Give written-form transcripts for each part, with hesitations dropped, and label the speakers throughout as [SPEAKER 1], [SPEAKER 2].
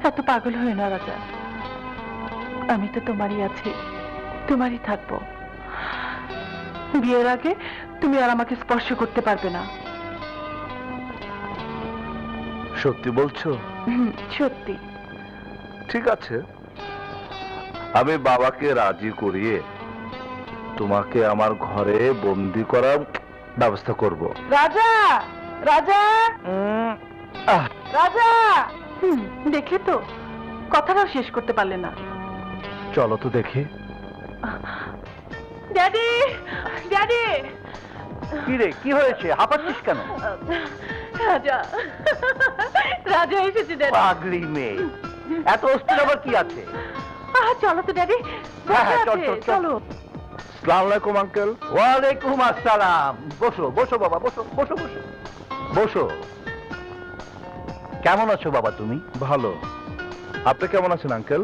[SPEAKER 1] এত পাগল হয়ে না রাজা, আমি তো তোমারই আছি, তোমারই থাকবো। বিয়ের আগে তুমি আর আমাকে স্পর্শ করতে পারবে না।
[SPEAKER 2] সত্যি বলছো?
[SPEAKER 1] সত্যি।
[SPEAKER 2] ঠিক আছে, আমি বাবাকে রাজি করিয়ে তোমাকে আমার ঘরে বন্দি করার ব্যবস্থা করব।
[SPEAKER 1] রাজা, রাজা, রাজা! দেখলে তো, কথাটাও শেষ করতে পারলে না।
[SPEAKER 2] চলো তো দেখি।
[SPEAKER 1] Daddy, daddy!
[SPEAKER 3] কি রে, কি হয়েছে? হাঁপাচ্ছিস কেন?
[SPEAKER 1] রাজা, রাজা এসেছে ড্যাডি।
[SPEAKER 3] পাগলি মেয়ে, এত অস্থির আবার কি আছে?
[SPEAKER 1] চলো তো ড্যাডি।
[SPEAKER 3] হ্যাঁ, চল, চল, চল।
[SPEAKER 1] চলো।
[SPEAKER 2] আসসালামু আলাইকুম আঙ্কেল।
[SPEAKER 3] ওয়ালাইকুম আসসালাম। বসো বসো বাবা, বসো বসো বসো বসো। কেমন আছো বাবা তুমি?
[SPEAKER 2] ভালো। আপনি কেমন আছেন আঙ্কেল?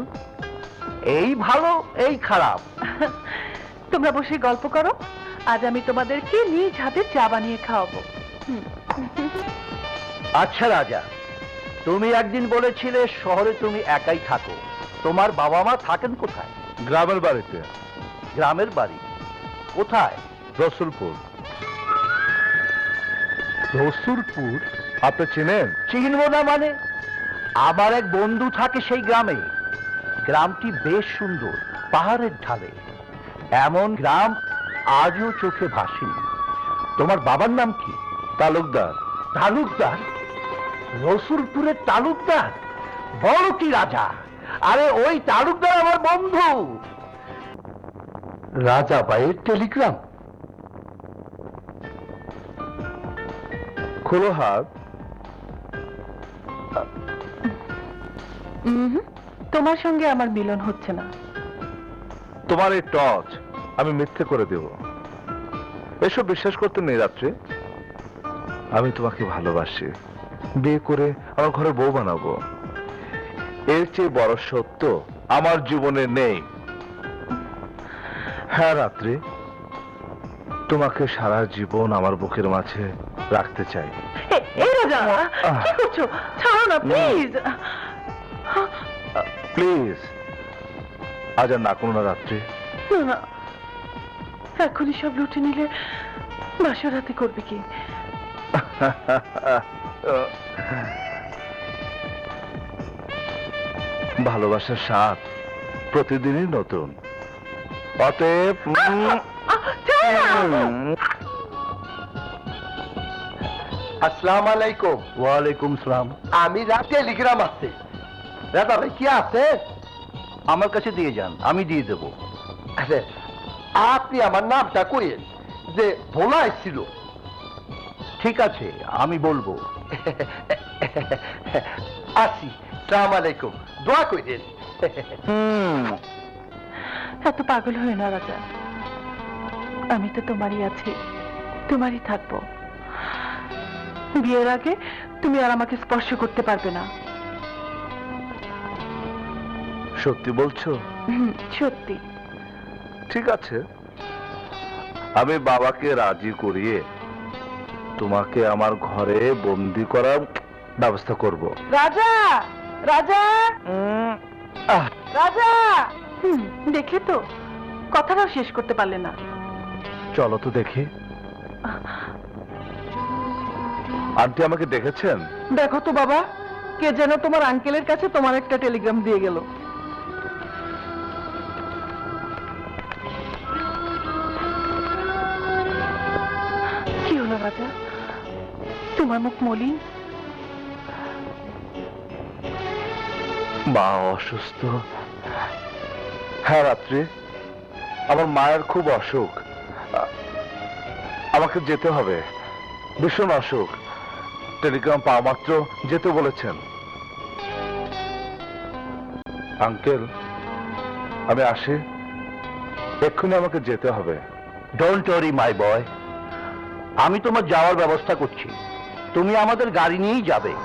[SPEAKER 3] এই ভালো, এই খারাপ।
[SPEAKER 1] তোমরা বসে গল্প করো, আজ আমি তোমাদেরকে নিজ হাতে চা বানিয়ে খাওয়াবো।
[SPEAKER 3] আচ্ছা রাজা, তুমি একদিন বলেছিলে শহরে তুমি একাই থাকো, তোমার বাবা মা থাকেন কোথায়?
[SPEAKER 2] গ্রামের বাড়িতে।
[SPEAKER 3] গ্রামের বাড়ি কোথায়?
[SPEAKER 2] রসুলপুর।
[SPEAKER 3] রসুলপুর?
[SPEAKER 2] আপনি চেনেন?
[SPEAKER 3] চিনব না মানে? আমার এক বন্ধু থাকে সেই গ্রামে। গ্রামটি বেশ সুন্দর, পাহাড়ের ঢালে। এমন গ্রাম আজও চোখে ভাসেনি। তোমার বাবার নাম কি?
[SPEAKER 2] তালুকদার।
[SPEAKER 3] তালুকদার? রসুলপুরের তালুকদার? বড় কি রাজা! আরে ওই তালুকদার আমার বন্ধু। রাজা ভাইয়ের টেলিগ্রাম?
[SPEAKER 2] খোলো হাত।
[SPEAKER 1] তোমার সঙ্গে আমার মিলন হচ্ছে না।
[SPEAKER 2] তোমার এই টর্চ আমি মিথ্যে করে দেব। এসব বিশ্বাস করতে নেই রাত্রে। আমি তোমাকে ভালোবাসি, বিয়ে করে আমার ঘরে বউ বানাবো। এর চেয়ে বড় সত্য আমার জীবনে নেই। হ্যাঁ রাত্রি, তোমাকে সারা জীবন আমার বুকের মাঝে রাখতে চাই।
[SPEAKER 1] এই রাজা, কি করছো? ছাড়ো না প্লিজ।
[SPEAKER 2] প্লিজ, আজ আর না করো না রাত্রি।
[SPEAKER 1] না, এখনই সব লুটে নিলে বাসর রাতে করবে কি?
[SPEAKER 2] ভালোবাসার স্বাদ প্রতিদিনই নতুন। অতএব
[SPEAKER 3] আসসালামু আলাইকুম। ওয়ালাইকুম সালাম। আমি রাতে টেলিগ্রাম আছে। রাজা ভাই কি আছে? আমার কাছে দিয়ে যান, আমি দিয়ে দেব। আরে আপনি আমার নামটা কইেন, যে ভোলা ছিল। ঠিক আছে, আমি বলবো। আসি। আসসালামু আলাইকুম। দোয়া কইরেন।
[SPEAKER 1] এত পাগল হয়ে না রাজা, আমি তো তোমারই আছি, তোমারই থাকবো। বিয়ের আগে তুমি আর আমাকে স্পর্শ করতে পারবে না।
[SPEAKER 2] সত্যি বলছো?
[SPEAKER 1] সত্যি।
[SPEAKER 2] ঠিক আছে, আমি বাবাকে রাজি করিয়ে তোমাকে আমার ঘরে বন্দি করার ব্যবস্থা করব।
[SPEAKER 1] রাজা, রাজা, রাজা! দেখলে তো, কথাটাও শেষ করতে পারলে না।
[SPEAKER 2] চলো তো দেখি। আন্টি আমাকে দেখেছেন?
[SPEAKER 1] দেখো তো বাবা, কে যেন তোমার আঙ্কেলের কাছে তোমার একটা টেলিগ্রাম দিয়ে গেল। কি হলো রাজা, তোমার মুখ মলিন?
[SPEAKER 2] মা অসুস্থ। হ্যাঁ রাত্রি, আমার মায়ের খুব অসুখ। আমাকে যেতে হবে, ভীষণ অসুখ। টেলিগ্রাম পাওয়া মাত্র যেতে বলেছেন। আঙ্কেল, আমি আসি, এক্ষুনি আমাকে যেতে হবে।
[SPEAKER 3] ডোন্ট ওয়ারি মাই বয়, আমি তোমার যাওয়ার ব্যবস্থা করছি। তুমি আমাদের গাড়ি নিয়েই যাবে।